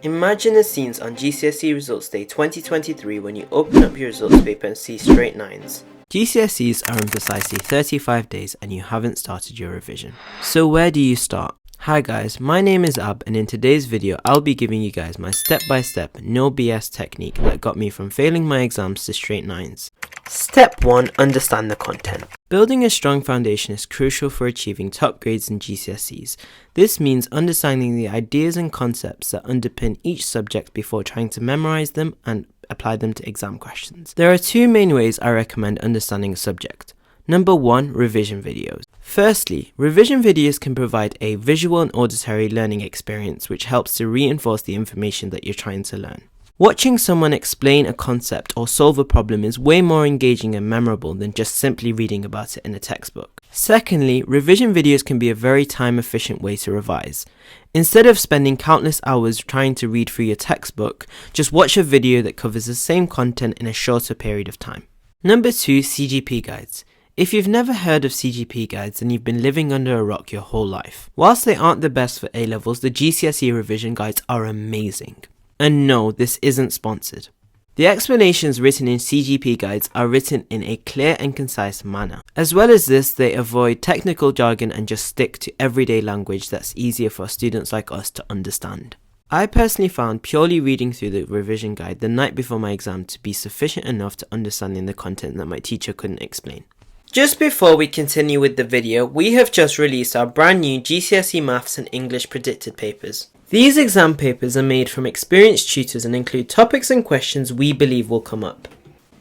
Imagine the scenes on GCSE Results Day 2023 when you open up your results paper and see straight 9s. GCSEs are in precisely 35 days and you haven't started your revision. So where do you start? Hi guys, my name is Ab, and in today's video I'll be giving you guys my step-by-step no BS technique that got me from failing my exams to straight 9s. Step 1. Understand the content. Building a strong foundation is crucial for achieving top grades in GCSEs. This means understanding the ideas and concepts that underpin each subject before trying to memorize them and apply them to exam questions. There are two main ways I recommend understanding a subject. Number 1. Revision videos. Firstly, revision videos can provide a visual and auditory learning experience which helps to reinforce the information that you're trying to learn. Watching someone explain a concept or solve a problem is way more engaging and memorable than just simply reading about it in a textbook. Secondly, revision videos can be a very time-efficient way to revise. Instead of spending countless hours trying to read through your textbook, just watch a video that covers the same content in a shorter period of time. Number 2. CGP guides. If you've never heard of CGP guides, then you've been living under a rock your whole life. Whilst they aren't the best for A-levels, the GCSE revision guides are amazing. And no, this isn't sponsored. The explanations written in CGP guides are written in a clear and concise manner. As well as this, they avoid technical jargon and just stick to everyday language that's easier for students like us to understand. I personally found purely reading through the revision guide the night before my exam to be sufficient enough to understanding the content that my teacher couldn't explain. Just before we continue with the video, we have just released our brand new GCSE Maths and English predicted papers. These exam papers are made from experienced tutors and include topics and questions we believe will come up.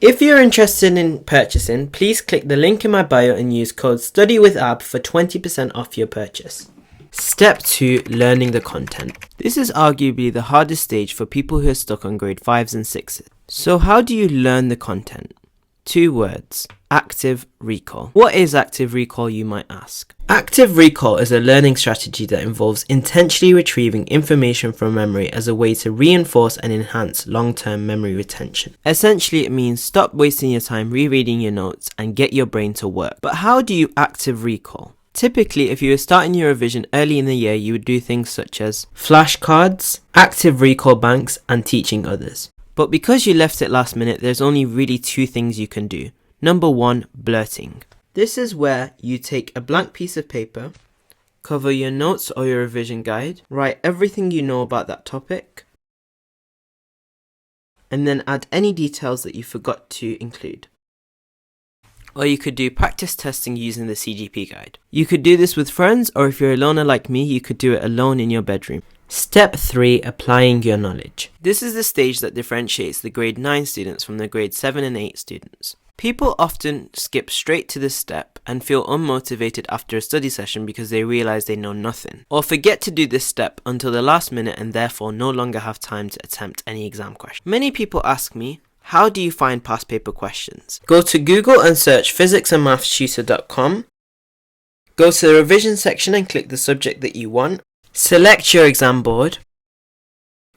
If you're interested in purchasing, please click the link in my bio and use code STUDYWITHAB for 20% off your purchase. Step 2. Learning the content. This is arguably the hardest stage for people who are stuck on grade 5s and 6s. So how do you learn the content? 2 words. Active recall. What is active recall, you might ask? Active recall is a learning strategy that involves intentionally retrieving information from memory as a way to reinforce and enhance long-term memory retention. Essentially, it means stop wasting your time rereading your notes and get your brain to work. But how do you active recall? Typically, if you were starting your revision early in the year, you would do things such as flashcards, active recall banks, and teaching others. But because you left it last minute, there's only really 2 things you can do. Number 1. Blurting. This is where you take a blank piece of paper, cover your notes or your revision guide, write everything you know about that topic, and then add any details that you forgot to include. Or you could do practice testing using the CGP guide. You could do this with friends, or if you're a loner like me, you could do it alone in your bedroom. Step 3. Applying your knowledge. This is the stage that differentiates the grade 9 students from the grade 7 and 8 students. People often skip straight to this step and feel unmotivated after a study session because they realize they know nothing, or forget to do this step until the last minute and therefore no longer have time to attempt any exam question. Many people ask me, how do you find past paper questions? Go to Google and search physicsandmathstutor.com. Go to the revision section and click the subject that you want. Select your exam board.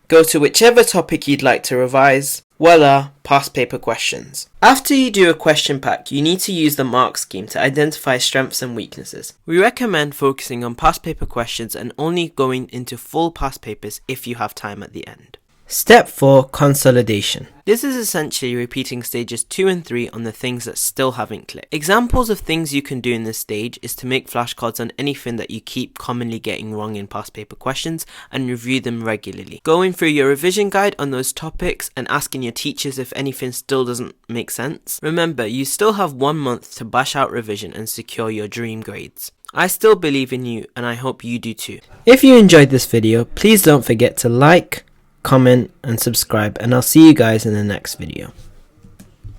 Go to whichever topic you'd like to revise. Voila, past paper questions. After you do a question pack, you need to use the mark scheme to identify strengths and weaknesses. We recommend focusing on past paper questions and only going into full past papers if you have time at the end. Step 4. Consolidation. This is essentially repeating stages 2 and 3 on the things that still haven't clicked. Examples of things you can do in this stage is to make flashcards on anything that you keep commonly getting wrong in past paper questions and review them regularly. Going through your revision guide on those topics and asking your teachers if anything still doesn't make sense. Remember, you still have 1 month to bash out revision and secure your dream grades. I still believe in you and I hope you do too. If you enjoyed this video, please don't forget to like, comment and subscribe, and I'll see you guys in the next video.